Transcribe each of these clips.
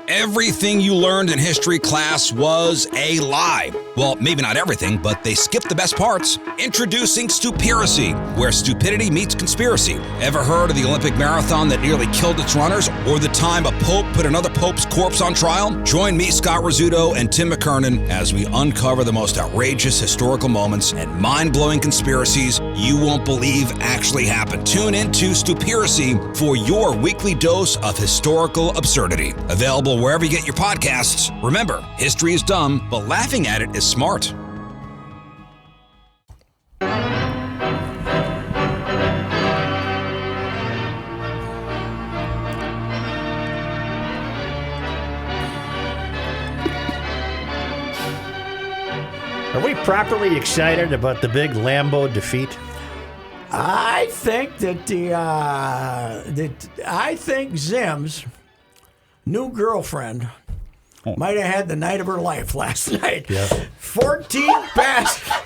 Everything you learned in history class was a lie. Well, maybe not everything, but they skipped the best parts. Introducing Stupiracy, where stupidity meets conspiracy. Ever heard of the Olympic marathon that nearly killed its runners? Or the time a pope put another pope's corpse on trial? Join me, Scott Rizzuto, and Tim McKernan as we uncover the most outrageous historical moments and mind-blowing conspiracies you won't believe actually happened. Tune into Stupiracy for your weekly dose of historical absurdity. Available wherever you get your podcasts. Remember, history is dumb, but laughing at it is smart. Are we properly excited about the big Lambeau defeat? I think that I think Zim's new girlfriend might have had the night of her life last night. Yeah. 14 passes,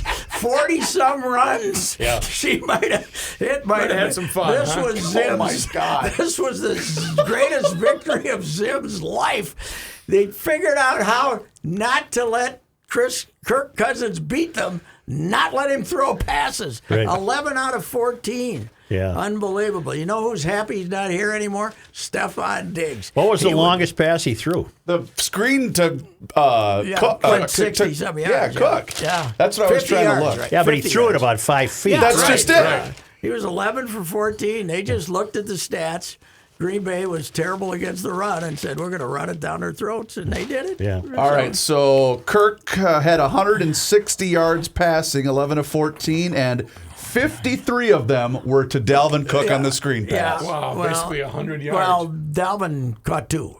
40-some runs. Yeah. She might have had some fun. This huh? was Zim's. Oh my God! This was the greatest victory of Zim's life. They figured out how not to let Kirk Cousins beat them, not let him throw passes. Right. 11 out of 14. Yeah. Unbelievable. You know who's happy he's not here anymore? Stephon Diggs. What was the longest pass he threw? The screen to Cook, Cook. 60-something Yeah, yards. Cook. Yeah. That's what I was 50 trying to yards, look. right. Yeah, but he 50 threw it yards. about 5 feet. Yeah, That's just it. right. He was 11 for 14. They just looked at the stats. Green Bay was terrible against the run and said, we're going to run it down their throats, and they did it. Yeah. All right, so Kirk had 160 yards passing, 11 of 14, and 53 of them were to Dalvin Cook on the screen pass. Wow, basically 100 yards. Well, Dalvin caught 2.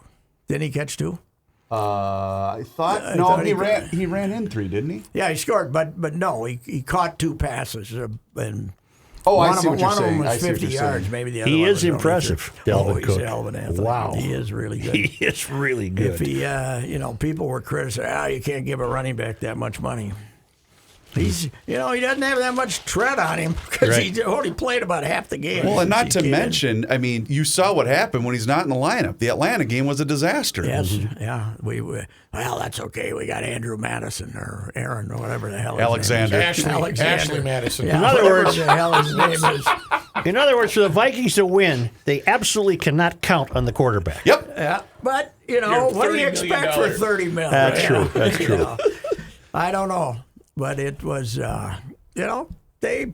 Didn't he catch 2? I thought I no, thought he ran in 3, didn't he? Yeah, he scored, but no, he caught 2 passes. And Oh, I one see of what them, you're saying. One I of them see was what 50 you're yards. saying. Maybe the other He one is was only impressive, 30. Dalvin he's Cook. a hell of an athlete. Wow. He is really good. He is really If good. he, people were criticizing, you can't give a running back that much money. He's, he doesn't have that much tread on him because Right. he only played about half the game. Well, and not He to came in. mention, I mean, you saw what happened when he's not in the lineup. The Atlanta game was a disaster. Yes, yeah. Well, that's okay. We got Andrew Madison or Aaron or whatever the hell his Alexander. name is. Ashley Madison. Yeah, In other whatever words- the hell his name is. In other words, for the Vikings to win, they absolutely cannot count on the quarterback. Yep. Yeah, but Your what do you $30 expect for million. $30 million? That's true. That's You true. know, I don't know, but it was. They.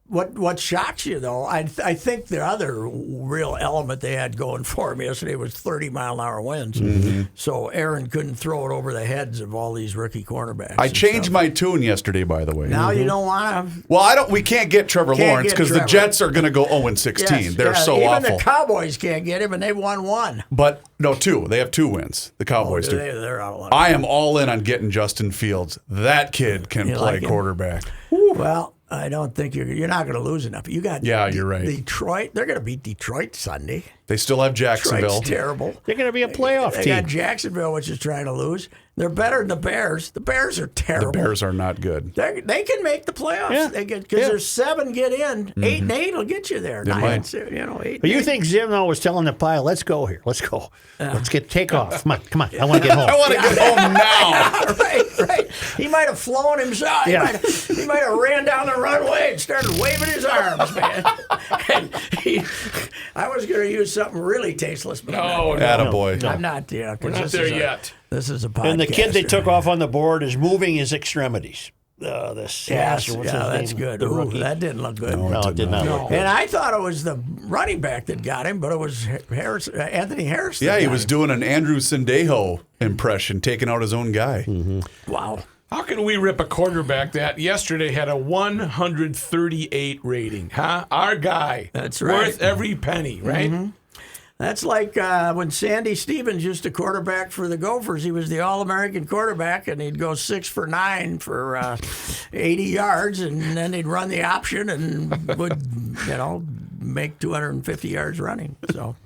What shocks you though? I think the other real element they had going for them yesterday was 30-mile-an-hour winds. Mm-hmm. So Aaron couldn't throw it over the heads of all these rookie cornerbacks. I and changed stuff. my tune yesterday, by the way. Now you don't want to. Well, we can't get Trevor Can't Lawrence get because the Trevor. Jets are going to go 0-16. They're so even awful. the Cowboys can't get him, and they've won 1. But no, 2. They have 2 wins. The Cowboys do. They're out of luck. I am all in on getting Justin Fields. That kid can You play like him? quarterback. Well, I don't think you're not going to lose enough. You got You're right. Detroit. They're going to beat Detroit Sunday. They still have Jacksonville. Detroit's terrible. They're going to be a playoff They team. got Jacksonville, which is trying to lose. They're better than the Bears. The Bears are The terrible. Bears are not good. They can make the playoffs. Yeah. They because there's 7 get in. 8 and 8 will get you there. 9 might. and 6, 8. But you think Zim though was telling the pile, "Let's go here. Let's go. Let's take off. Come on. I want to get home." I want to get home now. right. He might have flown himself. Yeah. He might have ran down the runway and started waving his arms, man. And I was going to use something really tasteless, but No, Attaboy. I'm not. Yeah, we're not there yet. This is a podcast. And the kid they took off on the board is moving his extremities. Yes, what's yeah, his that's name? good. The Ooh, rookie. that didn't look good. No, it did not look good. And I thought it was the running back that got him, but it was Anthony Harris. that Yeah, he got was him. doing an Andrew Sendejo impression, taking out his own guy. Wow. How can we rip a quarterback that yesterday had a 138 rating? Huh? Our guy. That's right. Worth every penny, right? That's like when Sandy Stevens used to quarterback for the Gophers. He was the All-American quarterback, and he'd go 6 for 9 for 80 yards, and then he'd run the option and would, make 250 yards running. So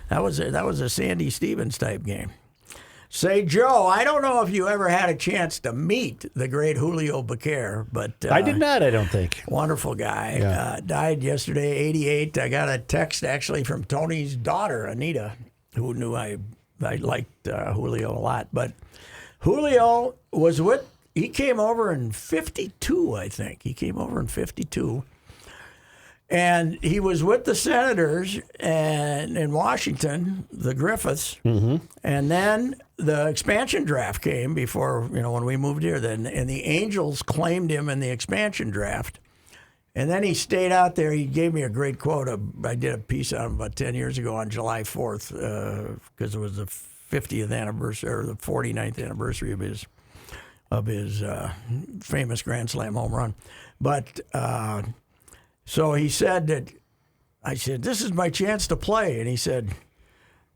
that was a Sandy Stevens type game. Say, Joe, I don't know if you ever had a chance to meet the great Julio Bequer, but I did not. I don't think. wonderful guy. Died yesterday, 88. I got a text actually from Tony's daughter, Anita, who knew I liked Julio a lot. But Julio he came over in 52, I think. He came over in 52. And he was with the Senators and in Washington, the Griffiths. Mm-hmm. And then the expansion draft came before, when we moved here. And the Angels claimed him in the expansion draft. And then he stayed out there. He gave me a great quote. I did a piece on him about 10 years ago on July 4th because it was the 50th anniversary or the 49th anniversary of his famous Grand Slam home run. But so he said that, I said, this is my chance to play. And he said,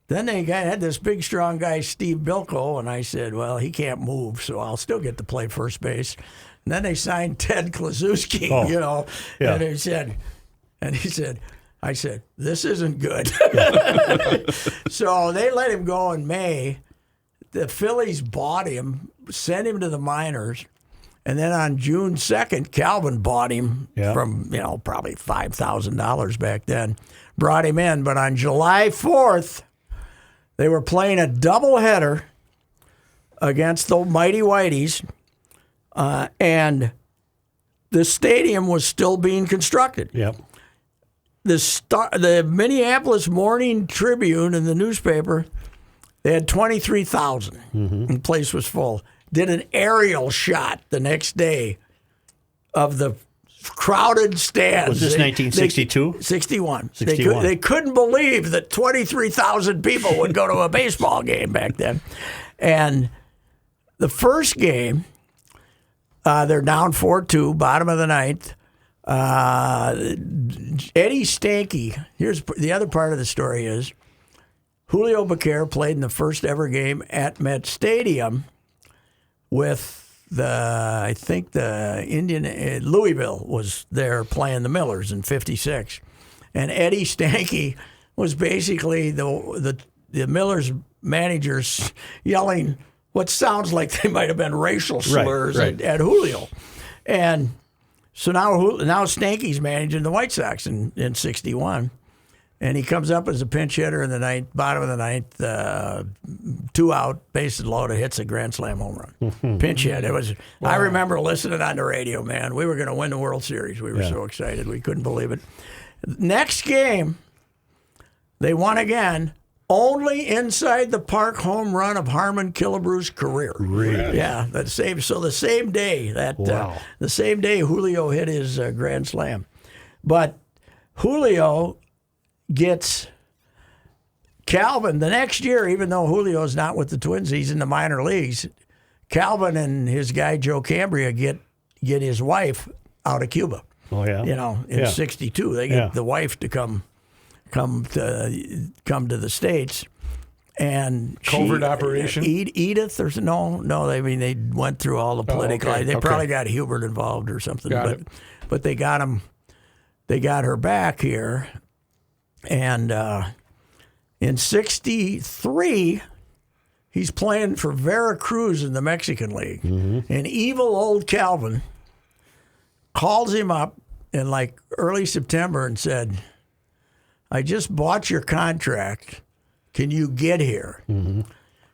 then they had this big, strong guy, Steve Bilko. And I said, well, he can't move, so I'll still get to play first base. And then they signed Ted Kluszewski, Yeah. And he said, I said, this isn't good. So they let him go in May. The Phillies bought him, sent him to the minors. And then on June 2nd, Calvin bought him from, probably $5,000 back then, brought him in. But on July 4th, they were playing a doubleheader against the Mighty Whiteys, and the stadium was still being constructed. Yep. The Minneapolis Morning Tribune in the newspaper, they had 23,000. And the place was full. Did an aerial shot the next day of the crowded stands. Was this 1962? 61. 61. They couldn't believe that 23,000 people would go to a baseball game back then. And the first game, they're down 4-2, bottom of the ninth. Eddie Stanky, here's the other part of the story is Julio Becerra played in the first ever game at Met Stadium with I think the Louisville was there playing the Millers in 56. And Eddie Stanky was basically the Millers managers yelling what sounds like they might have been racial slurs at Julio. And so now Stanky's managing the White Sox in 61. And he comes up as a pinch hitter in the ninth, bottom of the ninth, 2 out, bases loaded, hits a grand slam home run. Pinch hit. It was. Wow. I remember listening on the radio, man. We were going to win the World Series. We were so excited. We couldn't believe it. Next game, they won again. Only inside the park home run of Harmon Killebrew's career. Really? Yeah, the same day the same day Julio hit his grand slam, but Julio gets Calvin the next year. Even though Julio's not with the Twins, he's in the minor leagues. Calvin and his guy Joe Cambria get his wife out of Cuba. Oh yeah. In 62, they get the wife to come to the States, and covert operation. Edith or no. They went through all the political. They probably got Hubert involved or something. But they got him. They got her back here, and in 63, he's playing for Veracruz in the Mexican League, and evil old Calvin calls him up in like early September and said, I just bought your contract. Can you get here? And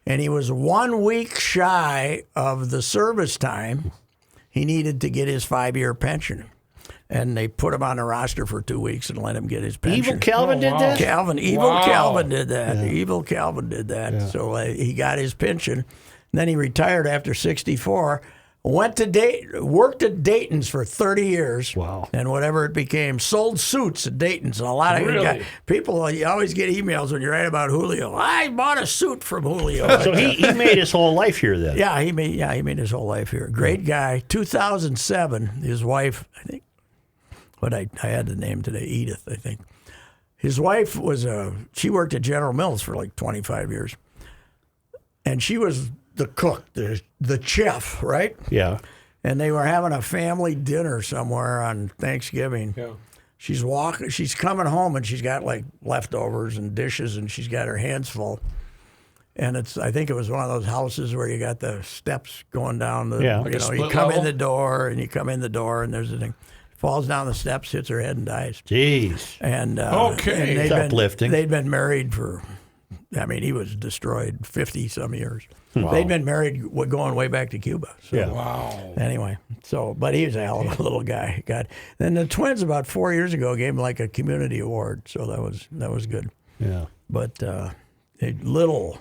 he was 1 week shy of the service time he needed to get his 5-year pension. And they put him on the roster for 2 weeks and let him get his pension. Evil Calvin did that? Calvin did that. Evil Calvin did that. Yeah. So he got his pension. And then he retired after 64. Worked at Dayton's for 30 years. Wow. And whatever it became, sold suits at Dayton's. And a lot of people, you always get emails when you write about Julio. I bought a suit from Julio. So he made his whole life here then. Yeah, he made his whole life here. Great guy. 2007, his wife, I think, I had the name today, Edith, I think. His wife she worked at General Mills for like 25 years. And she was the cook, the chef, right? Yeah. And they were having a family dinner somewhere on Thanksgiving. Yeah. She's coming home and she's got like leftovers and dishes and she's got her hands full. And I think it was one of those houses where you got the steps going down you come in the door and there's a thing. Falls down the steps, hits her head and dies. Jeez. And it's uplifting. They'd been married for I mean, he was destroyed 50-some years. They'd been married going way back to Cuba. So. Yeah. Wow. Anyway, but he was a hell of a little guy. God. Then the Twins about 4 years ago gave him like a community award, so that was good. Yeah. But a little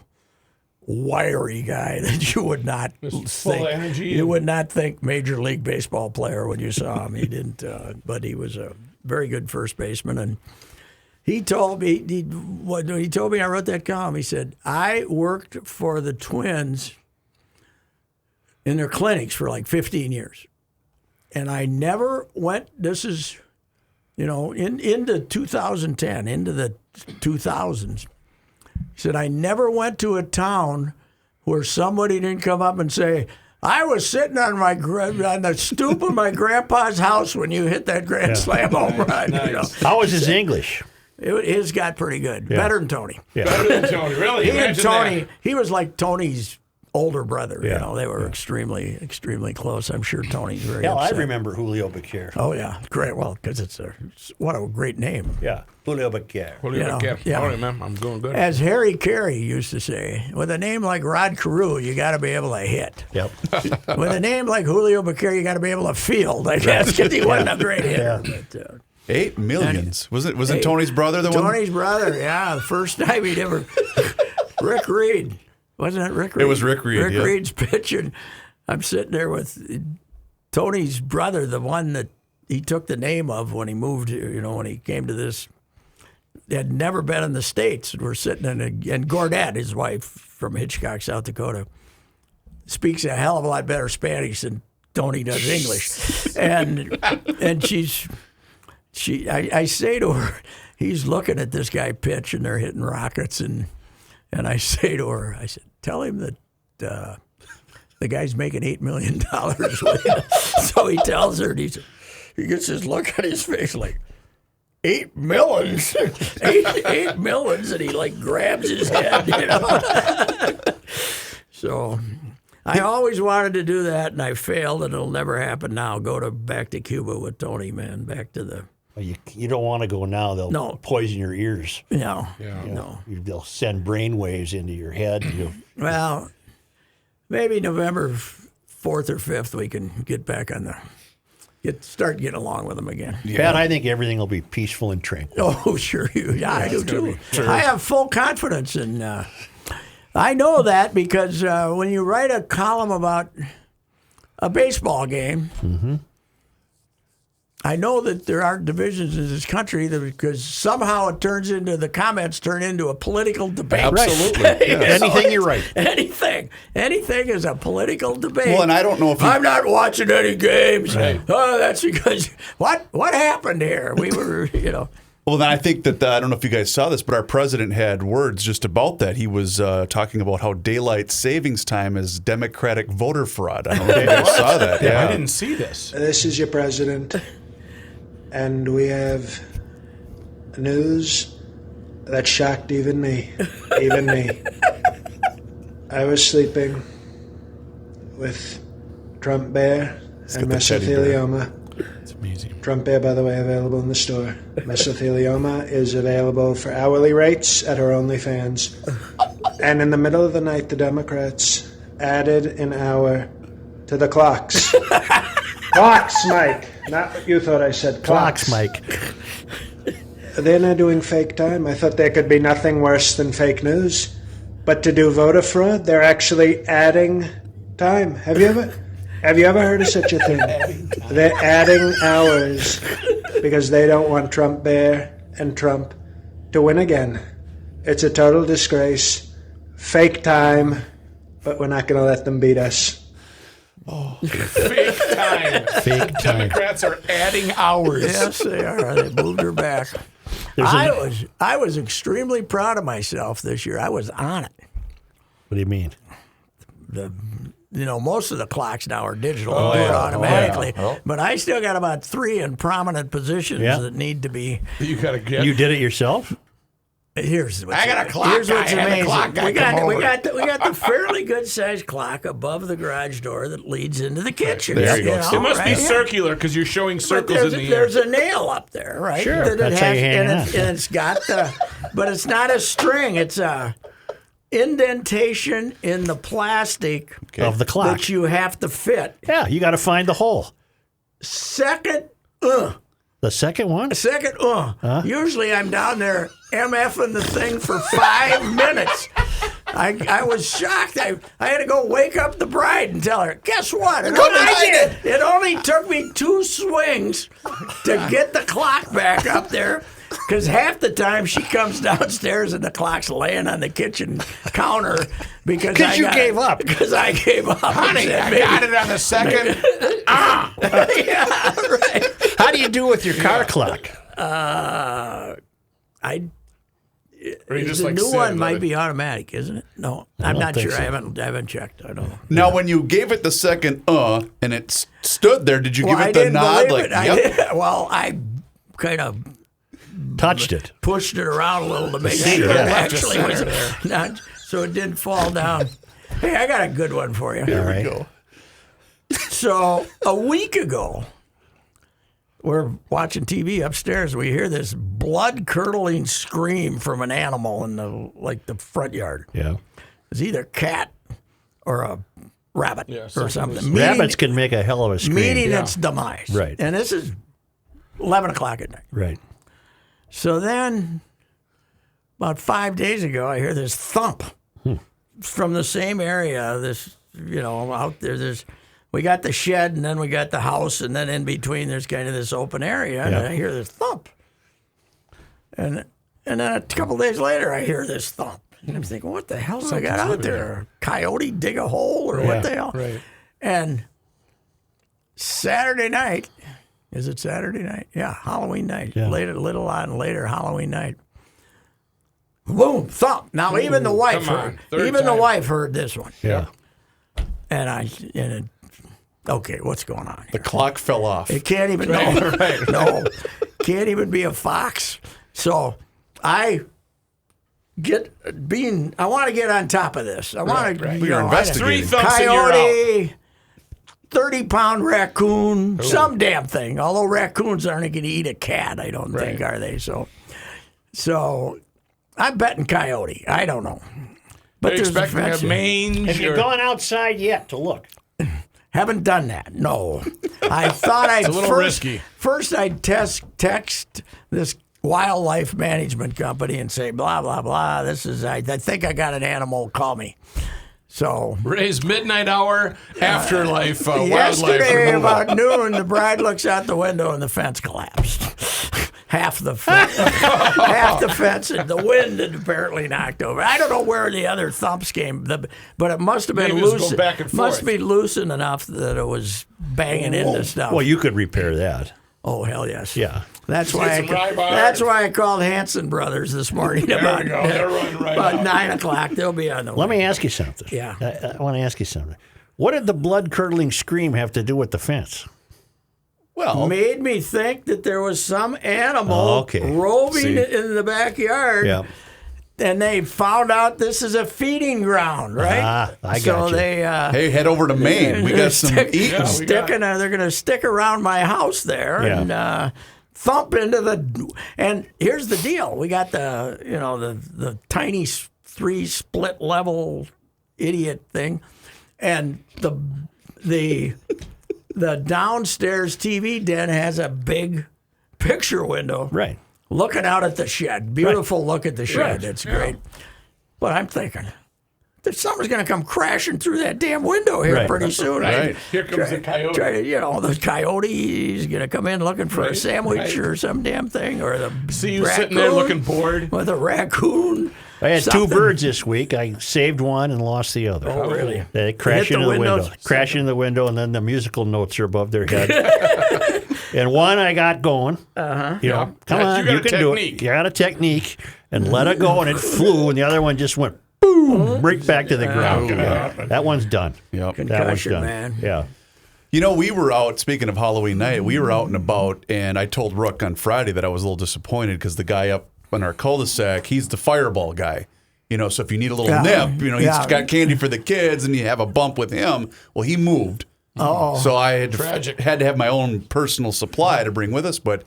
wiry guy that you would not full of energy You and- would not think Major League Baseball player when you saw him. He didn't, but he was a very good first baseman. And he told me I wrote that column. He said, I worked for the Twins in their clinics for like 15 years. And I never went, this is, into 2010, into the 2000s. He said, I never went to a town where somebody didn't come up and say, I was sitting on the stoop of my grandpa's house when you hit that grand slam home run. How was his English? His got pretty good. Better than Tony. Yeah. Better than Tony, really? He and Imagine Tony, that. he was like Tony's older brother. Yeah. They were extremely, extremely close. I'm sure Tony's very Hell, I upset. remember Julio Becerra. Oh, yeah. Great. Well, because what a great name. Yeah, Julio Becerra. What do you You know, get? yeah. All right, man. I'm going good. As Harry Carey used to say, with a name like Rod Carew, you got to be able to hit. Yep. With a name like Julio Becerra, you got to be able to field. I guess because he wasn't a great hitter. But, 8 millions. Wasn't Tony's brother the one? Tony's brother, yeah, the first time he'd ever. Rick Reed, wasn't it Rick Reed? It was Rick Reed, Rick yeah. Reed's pitching. I'm sitting there with Tony's brother, the one that he took the name of when he moved. When he came to this. Had never been in the States. We're sitting and Gordette, his wife from Hitchcock, South Dakota, speaks a hell of a lot better Spanish than Tony does English. and I say to her, he's looking at this guy pitch and they're hitting rockets and I say to her, I said, tell him that the guy's making $8 million. So he tells her, and he gets this look on his face like, 8 millions, 8 millions, and he like grabs his head, So I always wanted to do that, and I failed, and it'll never happen now. Back to Cuba with Tony, man. Back to the Well, you don't want to go now. They'll poison your ears. no. They'll send brain waves into your head. Well, maybe November 4th or 5th we can get back on start getting along with them again. Pat, I think everything will be peaceful and tranquil. Oh, sure. I do too. I have full confidence in. I know that because when you write a column about a baseball game, I know that there are divisions in this country because somehow the comments turn into a political debate. Absolutely. Yes. Anything you're right. Anything is a political debate. Well, and I don't know if I'm not watching any games. Oh, that's because what happened here? We were, Well, then I think that I don't know if you guys saw this, but our president had words just about that. He was talking about how daylight savings time is Democratic voter fraud. I don't know if you guys saw that. I Yeah. didn't see this. This is your president, and we have news that shocked even me. Even me. I was sleeping with Trump Bear and got the teddy bear. mesothelioma. It's amazing. Trump Bear, by the way, available in the store. Mesothelioma is available for hourly rates at her OnlyFans. And in the middle of the night, the Democrats added an hour to the clocks. Clocks, Mike. Not what you thought I said. Clocks, Mike. They're not doing fake time. I thought there could be nothing worse than fake news. But to do voter fraud, they're actually adding time. Have you ever heard of such a thing? They're adding hours because they don't want Trump Bear and Trump to win again. It's a total disgrace. Fake time, but we're not going to let them beat us. Fake time. Fake time. Democrats are adding hours. Yes, they are. They moved her back. I was extremely proud of myself this year. I was on it. What do you mean? Most of the clocks now are digital and do it automatically. But I still got about 3 in prominent positions that need to be. You gotta get. You did it yourself? Here's what's, I got a clock here's guy. what's I had a amazing. clock guy We got come we over. got the fairly good sized clock above the garage door that leads into the kitchen. There you go. It must be right here. circular because you're showing But circles in the air. there's a nail up there, right? Sure, That it that's how you hang and it up. it's got the, but it's not a string. It's a indentation in the plastic Of the clock. that you have to fit. Yeah, you got to find the hole. Second, The second one? Usually I'm down there MFing the thing for 5 minutes. I was shocked. I had to go wake up the bride and tell her, guess what? It only took me 2 swings to get the clock back up there. Because half the time she comes downstairs and the clock's laying on the kitchen counter because you gave up. Because I gave up. Honey, I got it on the second. Yeah, right. How do you do with your car clock? I Or you just the like new sit one and might let be automatic, isn't it? No, I'm don't not think sure. so. I haven't checked. I don't know. Now, when you gave it the second and it stood there, did you give I it the didn't nod? believe Like, it. yep. I kind of Touched it. pushed it around a little to make sure Yeah. it actually was not, so it didn't fall down. Hey, I got a good one for you. All right. Go. So a week ago, we're watching TV upstairs. We hear this blood-curdling scream from an animal in the front yard. Yeah. It's either a cat or a rabbit or something. Rabbits can make a hell of a scream. Meeting its demise. Right. And this is 11 o'clock at night. Right. So then, about 5 days ago, I hear this thump from the same area. This, out there, we got the shed, and then we got the house, and then in between, there's kind of this open area, and I hear this thump. And then a couple days later, I hear this thump. And I'm thinking, what the hell's I got out there? Coyote dig a hole, or what the hell? Right. And Saturday night, is it Saturday night? Yeah, Halloween night. Yeah. Little on later Halloween night. Boom, thump. Now even the wife come on. heard. Third Even the time. wife heard this one. Yeah. Okay, what's going on The here? clock fell off. It can't even no, can't even be a fox. So I want to get on top of this. I want to You're investigating. 3 thumps and you're out. coyote, 30-pound raccoon, some damn thing. Although raccoons aren't going to eat a cat, I don't think, are they? So I'm betting coyote. I don't know. But Are you there's a expecting to have fence. mange? Have you or- gone outside yet to look? Haven't done that. No. I thought I'd a little risky. First I'd text this wildlife management company and say, blah, blah, blah. I think I got an animal. Call me. So Ray's midnight hour afterlife wildlife yesterday removal. about noon, the bride looks out the window and the fence collapsed. Half the fence, and the wind had apparently knocked over. I don't know where the other thumps came, but it must have been Maybe it was loose. going back and Must forth. be loosened enough that it was banging into stuff. Well, you could repair that. Oh hell yes! Yeah. That's Get why. some rye bars. That's why I called Hanson Brothers this morning about, we go. They're running right about out. 9 o'clock. They'll be on the Let way. me ask you something. Yeah. I want to ask you something. What did the blood-curdling scream have to do with the fence? Well, Made me think that there was some animal Oh, okay. roving See. in the backyard. Yeah. And they found out this is a feeding ground, right? Ah, I so got you. they hey, head over to Maine. We got some eating. they're going to stick around my house there Yeah. and thump into the. And here's the deal: we got the tiny 3 split level idiot thing, and the downstairs TV den has a big picture window Right. looking out at the shed. Beautiful look at the shed. It's great. But I'm thinking, something's going to come crashing through that damn window here Right. pretty soon. Right. Here comes the coyote. The coyote's going to come in looking for a sandwich or some damn thing, or the See you sitting there raccoon looking bored. with a raccoon. I had Something. 2 birds this week. I saved one and lost the other. Oh, really? They crash Hit the into the window. windows? Crash into the window, and then the musical notes are above their head. And one I got going. Come You on, got you a can do it. technique. You got a technique, and let it go, and it flew, and the other one just went boom, right back to the ground. Yeah. That one's done. Yep. That one's Concussion, done. man. Yeah. You know, we were out, speaking of Halloween night, we were out and about, and I told Rook on Friday that I was a little disappointed because the guy up on our cul-de-sac, he's the fireball guy. So if you need a little nip, he's got candy for the kids, and you have a bump with him. Well, he moved. Oh. So I had Tragic. had to have my own personal supply to bring with us. But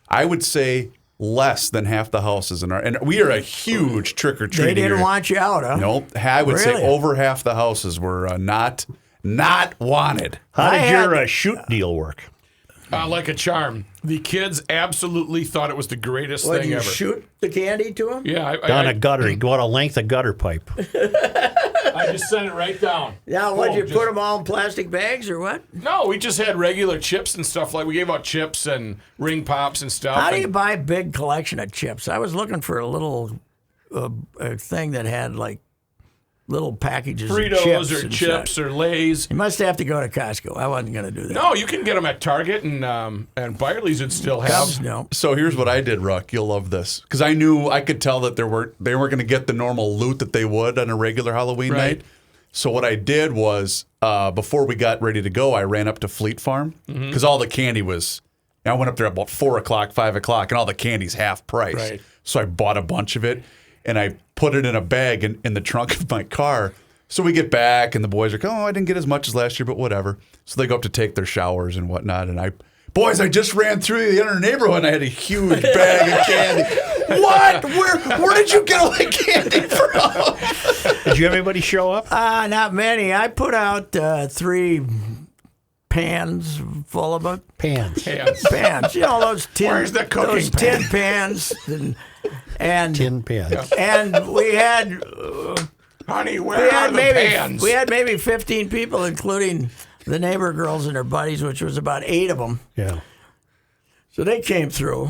I would say less than half the houses in our, and we are a huge trick or treat. They didn't want you out, huh? Nope. I would say Really? over half the houses were not wanted. How I did had- your shoot deal work? Like a charm. The kids absolutely thought it was the greatest What, thing you ever. shoot the candy to them? Yeah, Down a gutter. You go out a length of gutter pipe. I just sent it right down. Yeah, what, Boom, you just- put them all in plastic bags or what? No, we just had regular chips and stuff. Like we gave out chips and ring pops and stuff. How do you and- buy a big collection of chips? I was looking for a little a thing that had like little packages of Fritos chips or inside. chips or Lay's? You must have to go to Costco. I wasn't going to do that. No, you can get them at Target and Byerly's would still have. Cubs, no. So here's what I did, Ruck. You'll love this because I knew I could tell that they weren't going to get the normal loot that they would on a regular Halloween Right. night. So what I did was before we got ready to go, I ran up to Fleet Farm because all the candy was. I went up there about 4 o'clock, 5 o'clock, and all the candy's half price. Right. So I bought a bunch of it and I put it in a bag in the trunk of my car. So we get back and the boys are like, oh, I didn't get as much as last year, but whatever. So they go up to take their showers and whatnot. And I just ran through the other neighborhood and I had a huge bag of candy. What? Where did you get all that candy from? Did you have anybody show up? Not many. I put out 3 pans full of it. Pans. Pans. You know, those tin, Where's the cooking those tin pans. And Tin pans. and we had Honey, where are the pans? we had maybe 15 people, including the neighbor girls and their buddies, which was about 8 of them. Yeah. So they came through,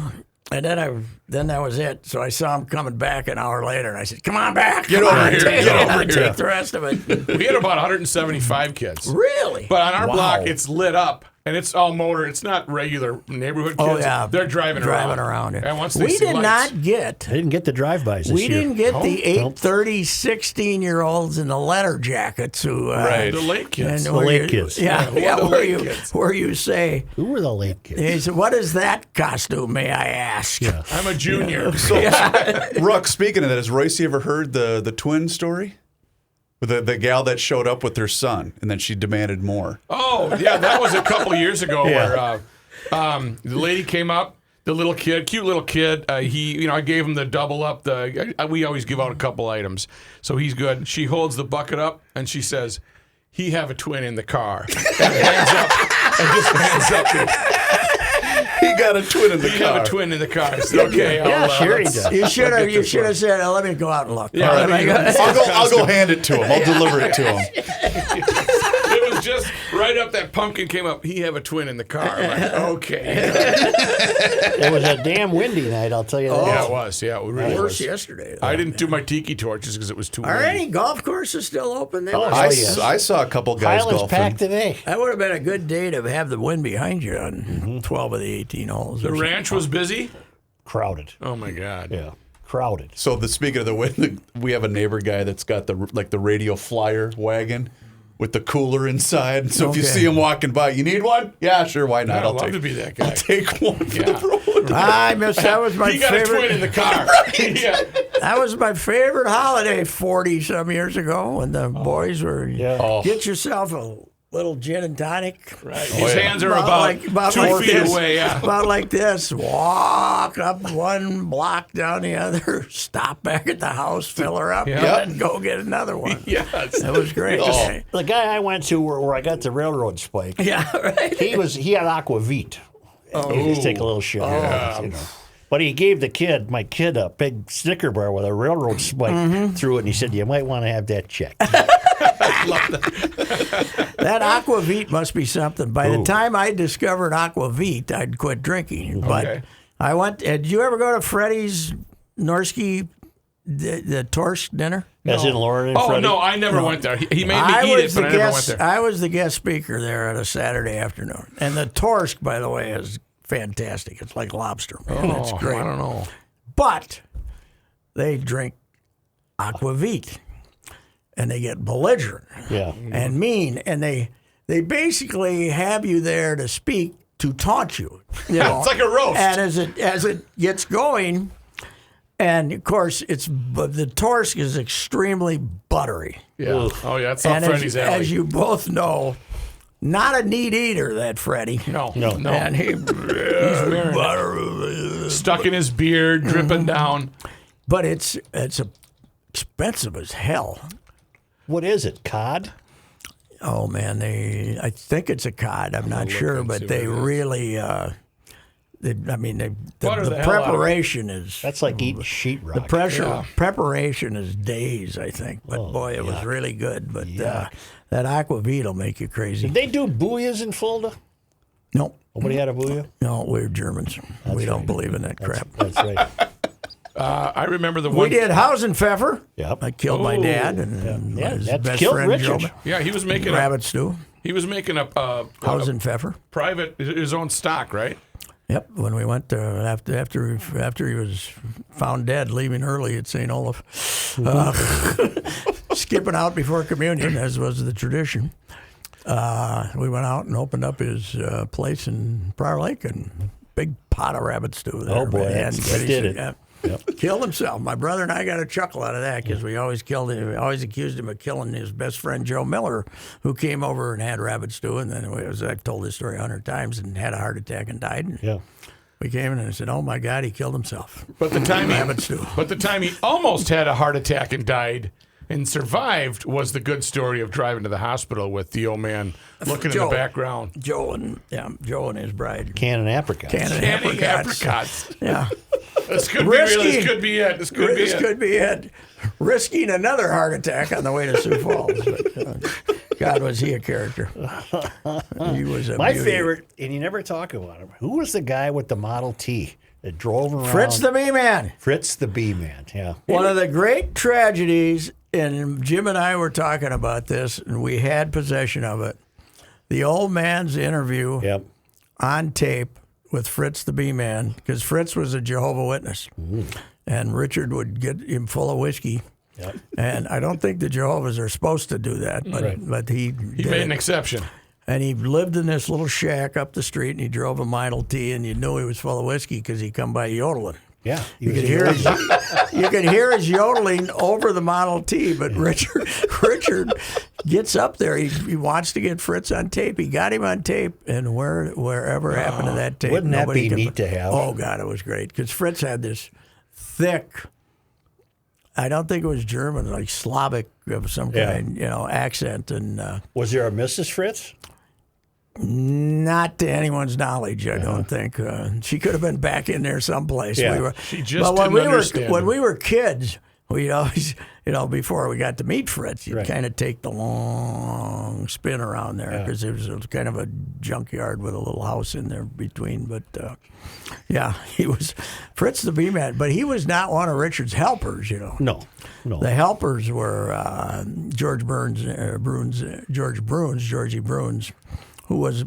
and then that was it. So I saw them coming back an hour later, and I said, "Come on back, Get come over on, here, take get it, over here." take the rest of it." We had about 175 kids. Really? But on our Wow. block, it's lit up and it's all motor. It's not regular neighborhood kids. Oh yeah, They're driving around. it. And once they we see did lights, not get. I didn't get the drive-bys this We year. didn't get the Nope. 8:30, 16-year-olds in the leather jackets who. Right. the late kids. and The where late you- kids. Yeah, who are yeah. the Where late you kids? where you say, Who were the late kids? he said, "What is that costume? May I ask?" Yeah. I'm a junior. Ruck, speaking of that, has Royce ever heard the twin story? With the gal that showed up with her son and then she demanded more. Oh, yeah, that was a couple years ago Yeah. where the lady came up, the little kid, cute little kid. I gave him the double up. We always give out a couple items, so he's good. She holds the bucket up and she says, "He have a twin in the car." And hands up, and just hands up. He got a twin in the You car. have a twin in the car. I said, okay, Yeah, sure he does. You should have. get You this should one. have said, "Let me go out and look." Yeah, All let right, me- I got- I'll go hand it to him. I'll deliver it to him. It was just right up that pumpkin came up. He have a twin in the car. I'm like, okay. It was a damn windy night, I'll tell you that. Yeah, it was. Yeah, it really Worse was. yesterday. I didn't do my tiki torches because it was too Are windy. any golf courses still open? They Oh, must- yeah. I saw a couple guys Highlands golfing. packed today. That would have been a good day to have the wind behind you on 12 of the 18 holes. The ranch was busy. Crowded. Oh my God. Yeah. Crowded. So speaking of the wind, we have a neighbor guy that's got the radio flyer wagon with the cooler inside. So if you Okay. see him walking by, you need one? Yeah, sure, why not? I'd love to be that guy. I'll take one for the road. I miss that was my He got a twin favorite. in the car. Yeah. That was my favorite holiday 40 some years ago when the boys were Yeah. get yourself a little gin and tonic. Right. His hands are about 2 like feet this. away. Yeah. About like this. Walk up one block, down the other. Stop back at the house, fill her up, Yeah. and then go get another one. Yes. That was great. The guy I went to where I got the railroad spike, Yeah, right. he had aquavit. He just take a little shot. You know. But he gave my kid, a big Snicker bar with a railroad spike through it, and he said, "You might want to have that checked." That aquavit must be something. By the time I discovered aquavit, I'd quit drinking. But Okay. I went. Did you ever go to Freddie's Norsky, the Torsk dinner? As in Lauren and Oh Freddie. no, I never went there. He made me eat it, but I never went there. I was the guest speaker there at a Saturday afternoon. And the Torsk, by the way, is fantastic. It's like lobster. Man. It's great. I don't know. But they drink aquavit, and they get belligerent Yeah. and mean, and they basically have you there to speak to taunt you. You know? It's like a roast. And as it gets going, and of course the Torsk is extremely buttery. Yeah. Oh yeah, it's not And Freddie's alley. as you both know, not a neat eater, that Freddie. No. And he's wearing butter. stuck in his beard, dripping down. But it's expensive as hell. What is it? Cod? Oh man, I think it's a cod. I'm not sure, but they really. The Butter the hell out of it. preparation is. That's like eating sheetrock. The preparation is days, I think. But boy, it was really good. But that aquavit will make you crazy. Did they do booyahs in Fulda? No, Nobody had a booyah? no, we're Germans. We don't believe in that crap. That's right. I remember the We one. did Hausenpfeffer. Yep. I killed my dad and Yeah, his that best killed friend Richard. Joe. Yeah, he was making Rabbit stew. a Hausenpfeffer. private his own stock, right? Yep. When we went after he was found dead, leaving early at St. Olaf, skipping out before communion, as was the tradition. We went out and opened up his place in Prior Lake, and big pot of rabbit stew there. Oh, boy, man. that did it. Yeah. Killed himself. My brother and I got a chuckle out of that because we always killed him. We always accused him of killing his best friend Joe Miller, who came over and had rabbit stew, and then I've told this story 100 times, and had a heart attack and died. And Yeah. we came in and I said, "Oh my God, he killed himself." But the time Rabbit stew. he almost had a heart attack and died and survived was the good story of driving to the hospital with the old man looking in Joe. the background. Joe and his bride. Canning apricots. Canning Canning apricots. apricots. Yeah. This could Risky. be it. This could be it. Risking another heart attack on the way to Sioux Falls. But, God, was he a character. He was a My beauty. favorite, and you never talk about him. Who was the guy with the Model T that drove around? Fritz the Bee-Man. Fritz the Bee-Man, yeah. One of the great tragedies, and Jim and I were talking about this, and we had possession of it. The old man's interview Yep. on tape with Fritz the Bee-Man, because Fritz was a Jehovah's Witness, and Richard would get him full of whiskey. Yep. And I don't think the Jehovah's are supposed to do that, but he He did made it. an exception. And he lived in this little shack up the street, and he drove a Model T, and you knew he was full of whiskey because he come by yodeling. Yeah. You could hear his yodeling over the Model T, but Richard gets up there. He wants to get Fritz on tape. He got him on tape, and wherever happened to that tape, Wouldn't that nobody be could- neat to have? Oh God, it was great because Fritz had this thick. I don't think it was German, like Slavic of some Yeah. kind, accent, and Was there a Mrs. Fritz? not to anyone's knowledge, I don't think. She could have been back in there someplace. Yeah. She just but when didn't understand when him. we were kids, we'd always, before we got to meet Fritz, you'd Right. kind of take the long spin around there because it was kind of a junkyard with a little house in there between. But yeah, he was Fritz the Bee-Man, but he was not one of Richard's helpers, No. The helpers were Georgie Bruns, who was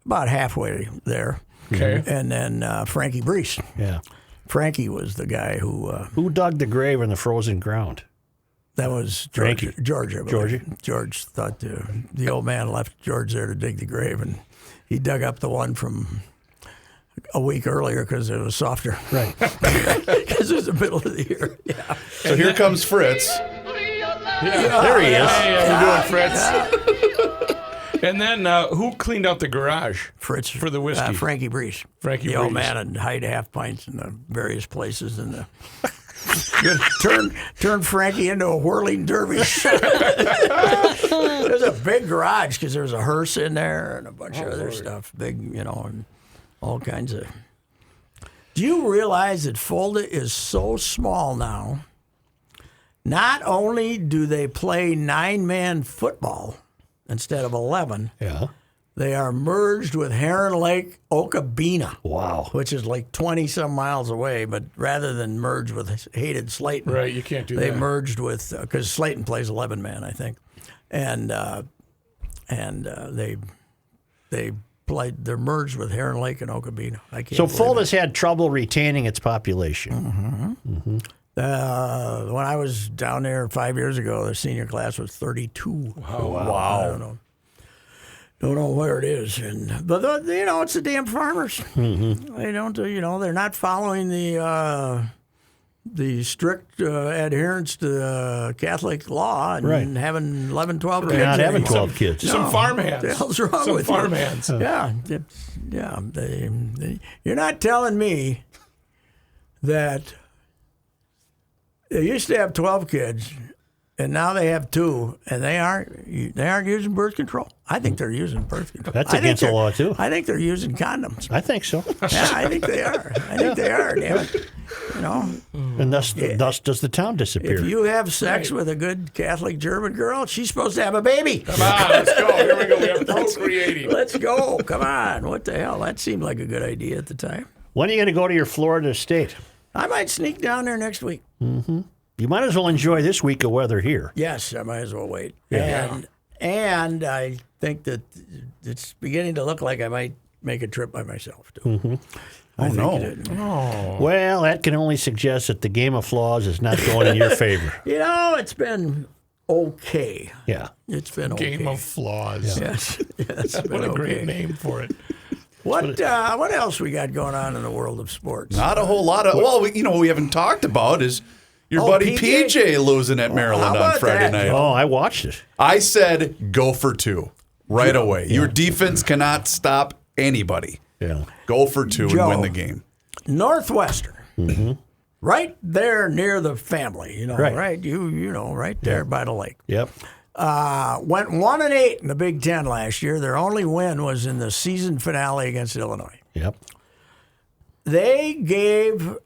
about halfway there. Okay. And then Frankie Brees. Yeah. Frankie was the guy Who dug the grave in the frozen ground? that was George. Frankie. George, I believe. Georgie? George thought the old man left George there to dig the grave, and he dug up the one from a week earlier because it was softer. Right. Because it was the middle of the year. Yeah. So here comes Fritz. There he is. Hey, how you doing, Fritz? And then who cleaned out the garage? Fritz For the whiskey. Frankie Brees. Frankie the old Brees. man would hide half pints in the various places in the. Turn Frankie into a whirling dervish. There's a big garage because there was a hearse in there and a bunch of other stuff. Big, and all kinds of. Do you realize that Fulda is so small now? Not only do they play 9-man football instead of 11, Yeah. they are merged with Heron Lake, Okabena. Wow. Which is like 20-some miles away, but rather than merge with hated Slayton. Right, you can't do they that. merged with, because Slayton plays 11-man, I think. And they're merged with Heron Lake and Okabena. I can't So believe Fulda's had trouble retaining its population. When I was down there 5 years ago, the senior class was 32. Wow. I don't know where it is, but it's the damn farmers. They don't, they're not following the strict adherence to Catholic law and Right. having 11, 12 kids. They're not having anymore. 12 kids. Some farmhands. What the hell's wrong Some with farmhands. you? Yeah, you're not telling me that they used to have 12 kids, and now they have 2, and they aren't using birth control. I think they're using birth control. That's against the law, too. I think they're using condoms. I think so. Yeah, I think they are. I think they are. Damn it. You know, And thus does the town disappear. if you have sex with a good Catholic German girl, she's supposed to have a baby. Come on, let's go. Here we go. We have procreating. Let's go. Come on. What the hell? That seemed like a good idea at the time. When are you going to go to your Florida estate? I might sneak down there next week. You might as well enjoy this week of weather here. Yes, I might as well wait. Yeah. And I think that it's beginning to look like I might make a trip by myself, too. Oh, no. Well, that can only suggest that the game of flaws is not going in your favor. You know, it's been okay. Yeah. It's been okay. Game of flaws. Yes. Yes, it's What been a great okay. name for it. What else we got going on in the world of sports? Not a whole lot of. Well, what we haven't talked about is your buddy PJ losing at Maryland how on about Friday that? night. Oh, I watched it. I said go for 2 right away. Your defense cannot stop anybody. Yeah. Go for 2 Joe. and win the game. Northwestern. Right there near the family, Right. You know, right there by the lake. Yep. Went 1-8 in the Big Ten last year. Their only win was in the season finale against Illinois. Yep. They gave,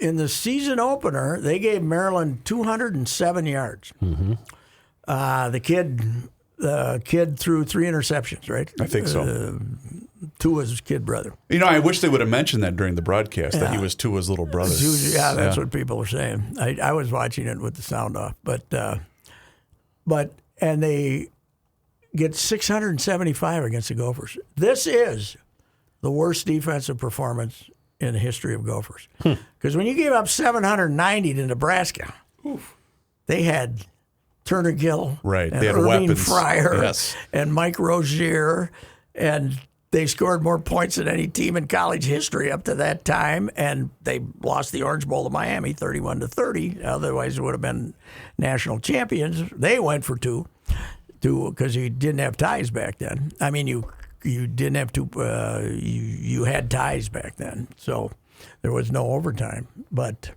in the season opener, they gave Maryland 207 yards. The kid threw 3 interceptions, right? I think so. Tua's his kid brother. I wish they would have mentioned that during the broadcast that he was Tua's little brother. Yeah, that's what people were saying. I was watching it with the sound off, and they get 675 against the Gophers. This is the worst defensive performance in the history of Gophers. Because when you gave up 790 to Nebraska, they had Turner Gill, Right. and They had Irving weapons. Fryer, Yes. and Mike Rozier, and they scored more points than any team in college history up to that time, and they lost the Orange Bowl to Miami 31-30. Otherwise, it would have been national champions. They went for 2 because you didn't have ties back then. I mean, you didn't have to. You had ties back then, so there was no overtime. But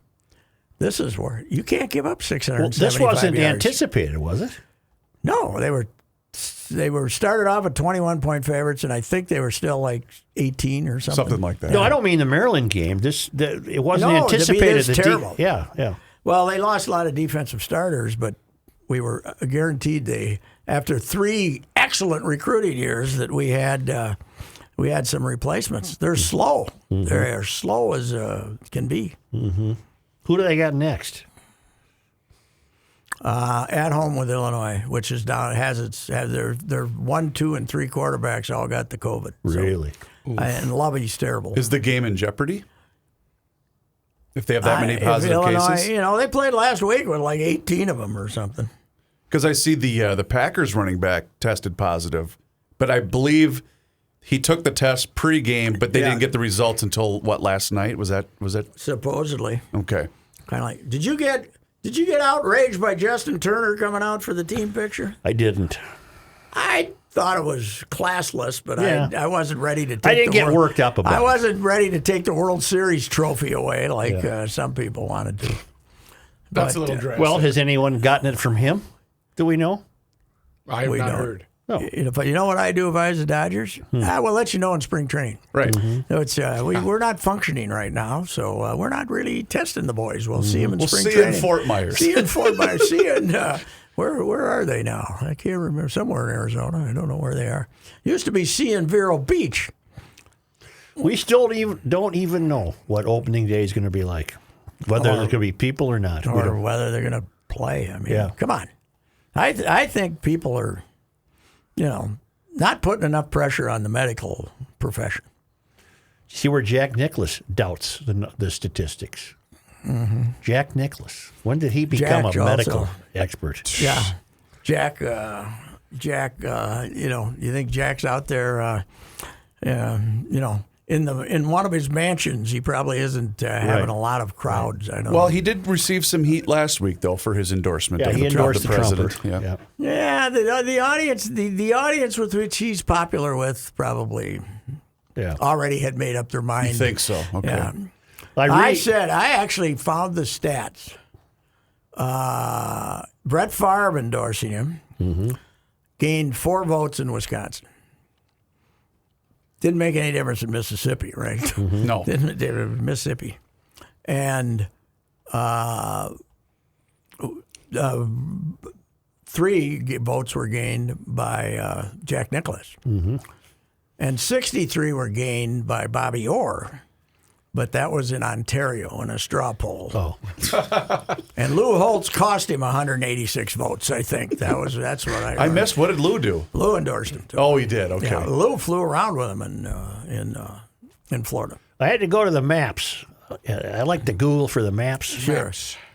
this is where you can't give up 675 This wasn't yards. anticipated, was it? No, they were started off at 21-point favorites, and I think they were still like 18 or something. Something like that. No, I don't mean the Maryland game. It wasn't No, to be anticipated. this terrible. Yeah. Well, they lost a lot of defensive starters, but we were guaranteed after 3 excellent recruiting years that we had some replacements. They're slow. They're as slow as can be. Who do they got next? At home with Illinois, which is down, has their 1, 2, and 3 quarterbacks all got the COVID. Really? And Lovey's terrible. Is the game in jeopardy? If they have that many If positive Illinois, cases? they played last week with like 18 of them or something. Because I see the Packers running back tested positive, but I believe he took the test pre-game, but they Yeah. didn't get the results until last night? Was that Supposedly, okay? kind of like. Did you get outraged by Justin Turner coming out for the team picture? I didn't. I thought it was classless, but Yeah. I wasn't ready to take I didn't the get worked up about I it. wasn't ready to take the World Series trophy away like some people wanted to. That's But, a little drastic. Well, has anyone gotten it from him? Do we know? I have we not don't. heard. No. You know what I do if I was the Dodgers? I will let you know in spring training. Right. So it's we're not functioning right now, so we're not really testing the boys. We'll see them in We'll spring see you in training. Fort Myers. See you in Fort Myers. See you in where are they now? I can't remember. Somewhere in Arizona. I don't know where they are. Used to be see in Vero Beach. We still don't even know what opening day is going to be like. Whether there's going to be people or not. We Or don't- whether they're going to play. I mean, Yeah. come on. I think people are, not putting enough pressure on the medical profession. See where Jack Nicklaus doubts the statistics. Jack Nicklaus. When did he become Jack a medical also. expert? Yeah, Jack. You think Jack's out there? In one of his mansions, he probably isn't having a lot of crowds. I know. Well, he did receive some heat last week, though, for his endorsement Yeah, of he the endorsed the president. trumpet. Yeah. yeah, the audience, the audience with which he's popular with, probably Yeah. already had made up their mind. You think so? Okay. Yeah. I actually found the stats. Brett Favre endorsing him gained 4 votes in Wisconsin. Didn't make any difference in Mississippi, right? No. Didn't Mississippi. And 3 votes were gained by Jack Nicklaus. And 63 were gained by Bobby Orr. But that was in Ontario in a straw poll. Oh. And Lou Holtz cost him 186 votes, I think. That's what I missed. What did Lou do? Lou endorsed him, too. Oh, he did. Okay. Yeah, Lou flew around with him in Florida. I had to go to the maps. I like to Google for the maps. Sure.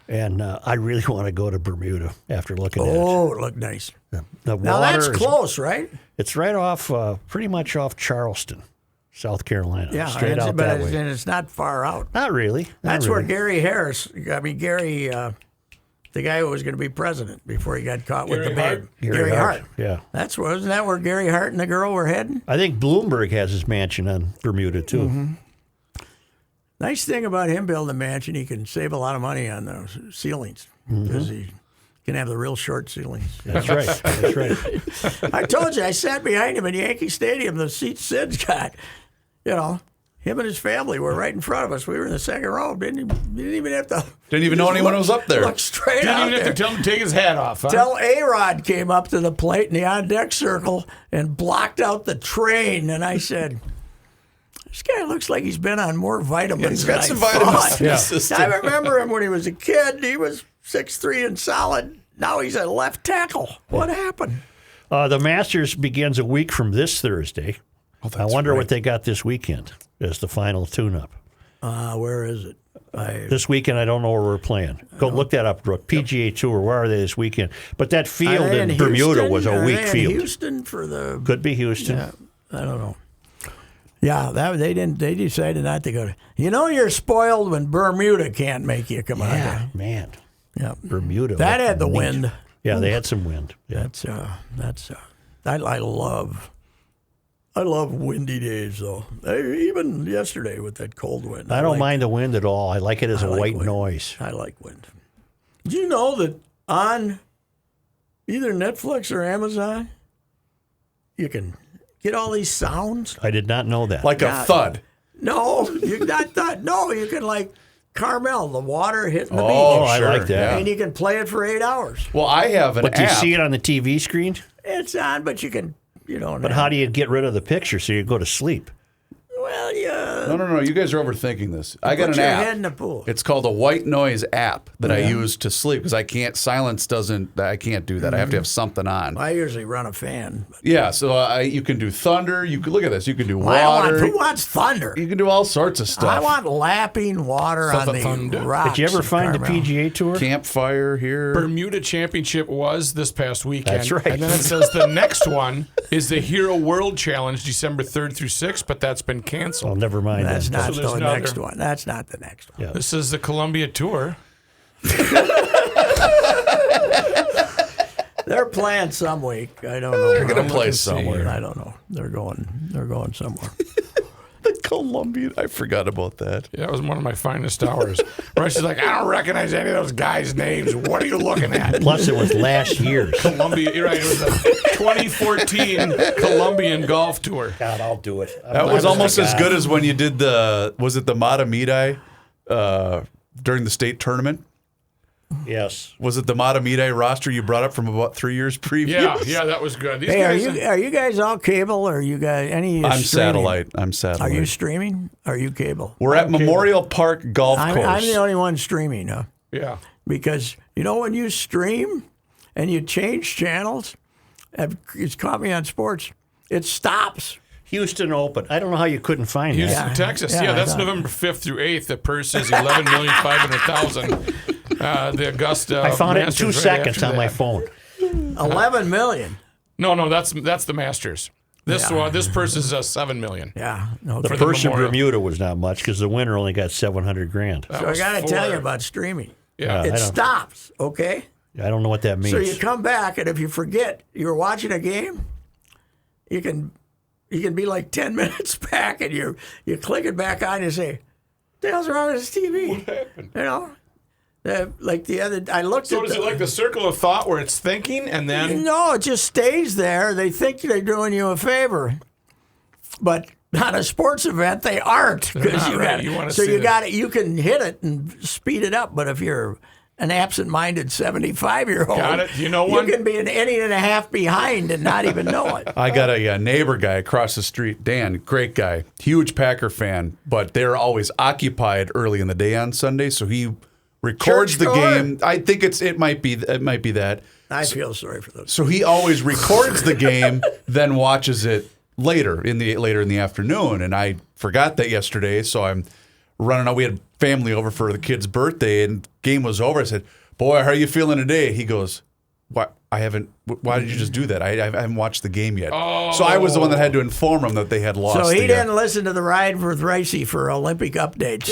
And I really want to go to Bermuda after looking at it. Oh, it looked nice. The Now, that's close, right? It's right off, pretty much off Charleston, South Carolina. Yeah, Straight out that way. And it's not far out. Not really. That's where Gary, the guy who was going to be president before he got caught with the babe. Gary Hart. Yeah. Isn't that where Gary Hart and the girl were heading? I think Bloomberg has his mansion on Bermuda, too. Nice thing about him building a mansion, he can save a lot of money on those ceilings because he can have the real short ceilings. That's right. That's right. I told you, I sat behind him in Yankee Stadium, the seat Sid's got. You know, him and his family were right in front of us. We were in the second row. Didn't even have to. Didn't even know anyone was up there. Look straight Didn't out even there. have to tell him to take his hat off. Huh? Till A-Rod came up to the plate in the on-deck circle and blocked out the train. And I said, this guy looks like he's been on more vitamins He's got than some I vitamins thought. in his system. I remember him when he was a kid. He was 6'3" and solid. Now he's a left tackle. What happened? The Masters begins a week from this Thursday. I wonder what they got this weekend as the final tune-up. Where is it? This weekend, I don't know where we're playing. Go look that up, Brooke. PGA Tour, where are they this weekend? But that field in Bermuda was a weak field. Houston for the Could be Houston. Yeah, I don't know. Yeah, they didn't. They decided not to go to. You know, you're spoiled when Bermuda can't make you come out Yeah, there. man. Yeah, Bermuda. that looked had the neat. wind. Yeah, they had some wind. Yeah. I love windy days though. Even yesterday with that cold wind. I don't mind the wind at all. I like it as a like white wind. noise. I like wind. Do you know that on either Netflix or Amazon, you can get all these sounds? I did not know that. Like a thud. No, you not that. No, you can like Carmel, the water hitting the Oh, beach. I like that. And you can play it for 8 hours. Well, I have an But do you app. see it on the TV screen? It's on, but you can, But how do you get rid of the picture so you go to sleep? Well, yeah. No. You guys are overthinking this. I got Put an your app. head in the pool. It's called a white noise app that I use to sleep because I can't I can't do that. I have to have something on. I usually run a fan. Yeah, so you can do thunder. You can look at this. You can do Who water. wants thunder? You can do all sorts of stuff. I want lapping water on the Thunder. rocks. Did you ever of find the Carmel. PGA Tour? Campfire here. Bermuda Championship was this past weekend. That's right. And then it says the next one is the Hero World Challenge, December 3rd through 6th, but that's been canceled. Oh, never mind. That's then. not So there's the another- next one. That's not the next one. Yeah. This is the Columbia Tour. They're playing some week. I don't know. They're going I'm to play looking to see somewhere. here. I don't know. They're going somewhere. The Colombian. I forgot about that. Yeah, it was one of my finest hours. Rush is like, I don't recognize any of those guys' names. What are you looking at? Plus, it was last year's. Columbia, you're right. It was the 2014 Colombian Golf Tour. God, I'll do it. That was almost as good as when you did was it the Matamidi during the state tournament? Yes. Was it the Matamidi roster you brought up from about 3 years previous? Yeah, that was good. These Hey, guys, are you guys all cable? Or are you guys any? I'm streaming? satellite. I'm satellite. Are you streaming? Are you cable? We're at Memorial Park Golf Course. I'm the only one streaming, huh? yeah. Because you know when you stream and you change channels, it's caught me on sports. It stops. Houston Open. I don't know how you couldn't find Houston, that. Texas. Yeah, Yeah, I that's thought- November 5th through 8th. The purse is $11,500,000. The Augusta. I found it in Masters 2 right seconds after on my that. phone. 11 million. No, that's the Masters. This purse is $7 million. Yeah. No, The For the purse in Memorial. Bermuda was not much because the winner only got $700,000. That so I was got to tell you for- about streaming. Yeah. I It don't- stops. Okay. I don't know what that means. So you come back, and if you forget you were watching a game, you can be like 10 minutes back, and you click it back on and say, the hell's wrong with his TV? What happened? You know, like the other, I looked So at. is it like the circle of thought where it's thinking and then? No, it just stays there. They think they're doing you a favor, but on a sports event they aren't, because not you right. got You wanna so see you the- got it. You can hit it and speed it up, but if you're an absent-minded 75-year-old, Got it. You know one? you can be an inning and a half behind and not even know it. I got a neighbor guy across the street, Dan, great guy, huge Packer fan, but they're always occupied early in the day on Sunday, so he records Church the goer? game. I think it might be that. I feel sorry for those. So he always records the game, then watches it later in the afternoon. And I forgot that yesterday, so I'm running out. We had family over for the kid's birthday, and game was over. I said, "Boy, how are you feeling today?" He goes, "Why? Why did you just do that? I haven't watched the game yet." So I was the one that had to inform him that they had lost. So he the, didn't listen to the Ride with Ricey for Olympic updates.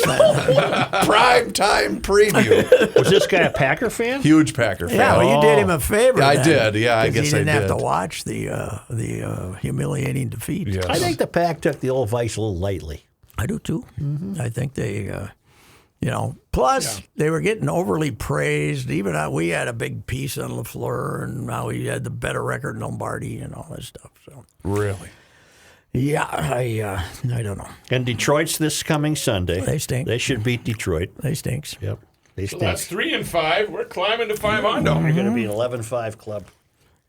prime time preview. Was this guy a Packer fan? Huge Packer fan. Yeah, well, you did him a favor. Yeah, I then, did. Yeah, I 'cause guess he didn't I have did. to watch the humiliating defeat. Yeah. I think the Pack took the old Vice a little lightly. I do too. I think they, plus they were getting overly praised. Even we had a big piece on LaFleur and how he had the better record in Lombardi and all that stuff. So Really? yeah, I don't know. And Detroit's this coming Sunday. They stink. They should beat Detroit. They stinks. Yep. They So stink. that's 3 and 5. We're climbing to 500. You're going to be an 11-5 club.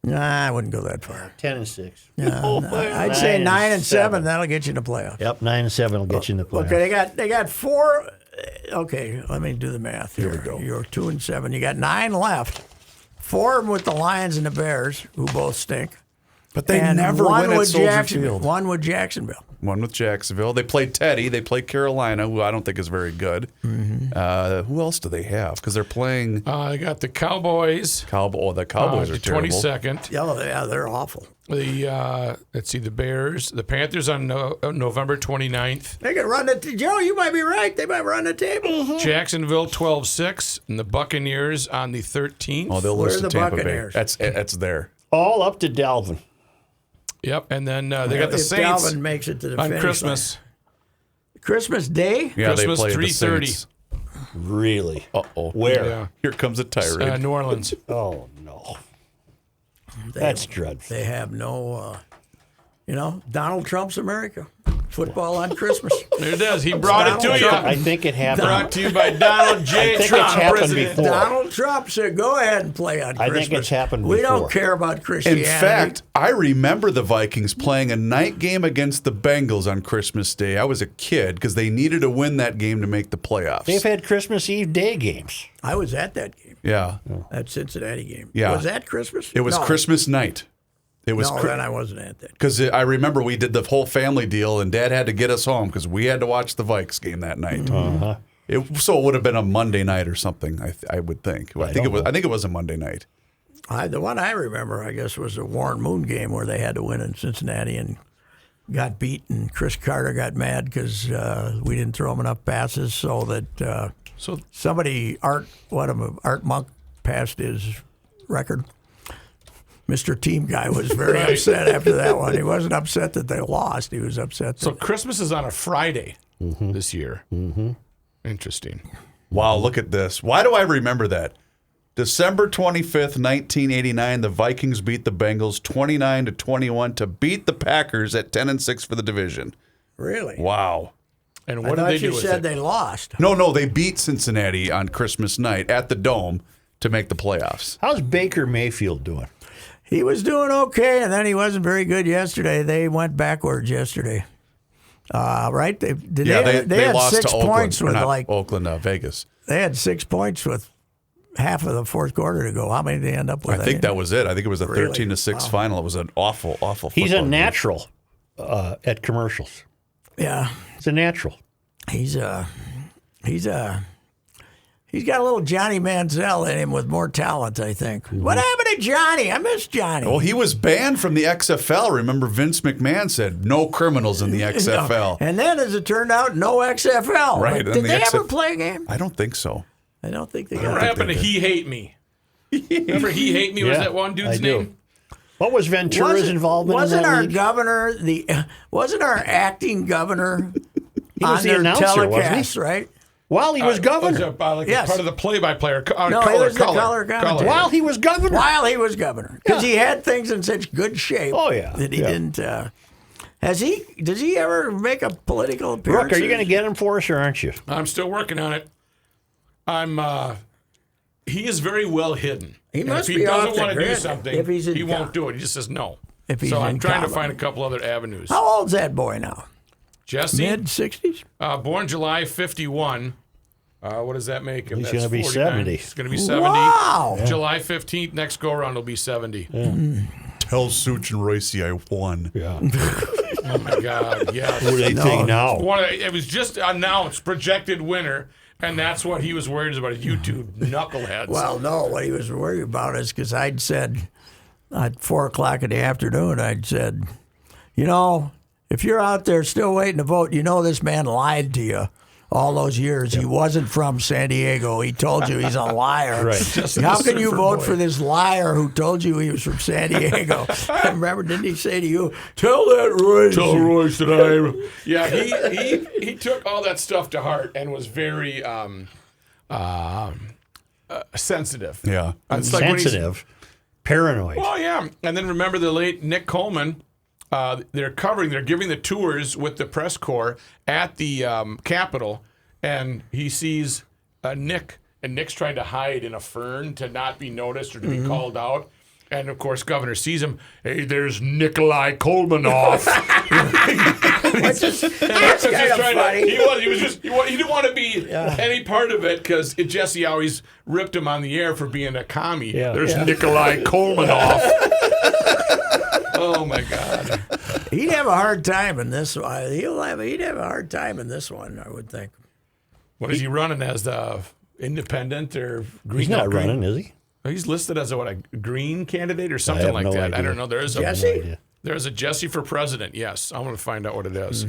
Nah, I wouldn't go that far. 10-6. I'd say 9 and 7. That'll get you in the playoffs. Yep, 9-7 will get you in the playoffs. Okay, they got 4. Okay, let me do the math. Here we go. You're 2 and 7. You got 9 left. 4 with the Lions and the Bears, who both stink. But they And never one win at with Soldier Jacksonville. Field. One with Jacksonville. One with Jacksonville. They played Teddy. They played Carolina, who I don't think is very good. Who else do they have? Because they're playing I got the Cowboys. the Cowboys are the terrible. 22nd. Yeah, they're awful. The let's see, the Bears, the Panthers on November 29th. They could run Joe, you might be right. They might run the table. Jacksonville 12-6, and the Buccaneers on the 13th. Oh, they'll Where lose are to the Tampa Buccaneers? Bay. That's there. All up to Dalvin. Yep, and then they got the If Saints Dalvin makes it to the on finish Christmas. line. Christmas Day? Yeah, Christmas, they played 3:30. the Saints. Really? Uh-oh. Where? Yeah. Here comes a tirade. New Orleans. Oh, no. That's dreadful. They have no, Donald Trump's America. Football on Christmas. There it is. He brought it to Donald you. Trump. I think it happened. Brought to you by Donald J. I think Trump, it's happened President. before. Donald Trump said, go ahead and play on I Christmas. think it's happened We don't before. care about In Christianity. fact, I remember the Vikings playing a night game against the Bengals on Christmas Day. I was a kid because they needed to win that game to make the playoffs. They've had Christmas Eve day games. I was at that game, Yeah. that Cincinnati game. Yeah. Was that Christmas? It was No. Christmas night. It was No, then I wasn't at that. because I remember we did the whole family deal, and Dad had to get us home because we had to watch the Vikes game that night. So it would have been a Monday night or something. I would think. I think it was a Monday night. The one I remember, I guess, was the Warren Moon game where they had to win in Cincinnati and got beat, and Chris Carter got mad because we didn't throw him enough passes, so that So somebody, Art Monk, passed his record. Mr. Team Guy was very upset after that one. He wasn't upset that they lost. He was upset. So That, Christmas is on a Friday this year. Interesting. Wow, look at this. Why do I remember that? December 25th, 1989, the Vikings beat the Bengals 29-21 to beat the Packers at 10-6 for the division. really? Wow. And I what did thought they do you with said it? they lost. No, they beat Cincinnati on Christmas night at the Dome to make the playoffs. How's Baker Mayfield doing? He was doing okay, and then he wasn't very good yesterday. They went backwards yesterday. Right? They had lost 6 to Oakland. points Or with not Oakland, Vegas. they had 6 points with half of the fourth quarter to go. How many did they end up with? I think that was it. I think it was a Really? 13-6 final. It was an awful He's a football game. natural at commercials. Yeah, He's a natural. he's got a little Johnny Manziel in him with more talent, I think. What happened to Johnny? I miss Johnny. Well, he was banned from the XFL. Remember, Vince McMahon said no criminals in the XFL. And then, as it turned out, no XFL. Right, Did and the they ever XF play a game? I don't think so. I don't think they What got happened to He Hate Me? Remember He Hate Me was Yeah, that one I dude's do. name? What was Ventura's involvement in Wasn't that our league? governor wasn't our acting governor He was on the their announcer, wasn't telecast, he? right? While he was governor. Like Yes. part of the play-by-play. No, he was the color commentator. While he was governor. While he was governor, because he had things in such good shape. Oh, yeah. That he Yeah. didn't. Does he ever make a political appearance? Rook, are you going to get him for us or aren't you? I'm still working on it. He is very well hidden. He And must if he be doesn't off the want to do grid something, if he's in he town. won't do it. He just says no. If he's so I'm in trying to Cabo. find a couple other avenues. How old's that boy now? Jesse, Mid-60s? born July 51. What does that make him? He's That's gonna be 49. 70. He's going to be 70. Wow. July 15th, next go-around will be 70. Tell Such and Royce I won. Yeah. Oh, my God, yes. What do they think now? It was just announced, projected winner, and that's what he was worried about, you two knuckleheads. Well, no, what he was worried about is because I'd said at 4 o'clock in the afternoon, I'd said, you know, if you're out there still waiting to vote, you know this man lied to you all those years. He wasn't from San Diego. He told you he's a liar. Right. How can you vote for this liar who told you he was from San Diego? And remember, didn't he say to you, tell that Royce? Tell Royce that I... Yeah, he took all that stuff to heart and was very sensitive. Yeah. It's like when he's- Sensitive. Paranoid. Oh, yeah. And then remember the late Nick Coleman. They're giving the tours with the press corps at the Capitol, and he sees Nick, and Nick's trying to hide in a fern to not be noticed or to be called out. And of course, Governor sees him. Hey, there's Nikolai Kolmanoff. That's kind of funny. He didn't want to be any part of it because Jesse always ripped him on the air for being a commie. Yeah. There's Nikolai Kolmanoff. Oh my God. He'd have a hard time in this one. He'd have a hard time in this one, I would think. What is he running as, the independent or green? He's not green? running, is he? He's listed as a green candidate or something have like no that. I idea. don't know. There's Jesse? There's a Jesse for president. Yes, I want to find out what it is.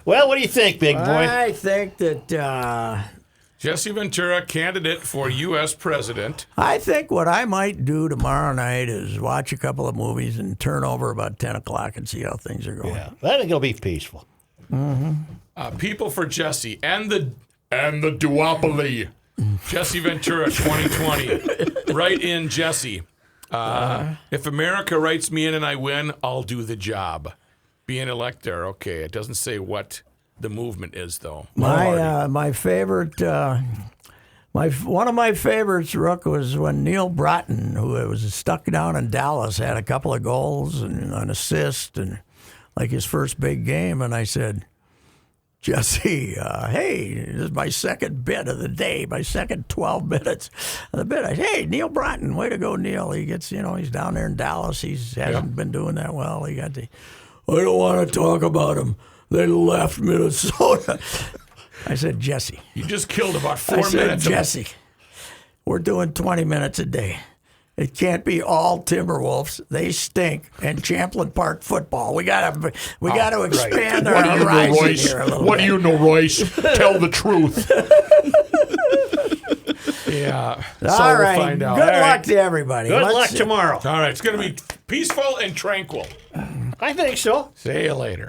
Well, what do you think, big boy? I think that Jesse Ventura, candidate for U.S. president. I think what I might do tomorrow night is watch a couple of movies and turn over about 10 o'clock and see how things are going. Yeah, I think it'll be peaceful. People for Jesse and the duopoly. Jesse Ventura 2020. Write in Jesse. If America writes me in and I win, I'll do the job. Be an elector. Okay, it doesn't say what the movement is, though. My favorite, one of my favorites, Rook, was when Neil Broughton, who was stuck down in Dallas, had a couple of goals and an assist and like his first big game, and I said, Jesse, hey, this is my second bit of the day, my second 12 minutes of the bit. I said, hey, Neil Broughton, way to go, Neil. He gets, he's down there in Dallas. He hasn't been doing that well. I don't want to talk about him. They left Minnesota. I said, Jesse. You just killed about 4 I said, minutes. Jesse, we're doing 20 minutes a day. It can't be all Timberwolves. They stink. And Champlain Park football. We gotta expand our horizon here a little What bit. do you know, Royce? Tell the truth. Yeah. So All we'll right. find out. Good All luck right. to everybody. Good Let's luck see. tomorrow. All right. It's going to be peaceful and tranquil. I think so. See you later.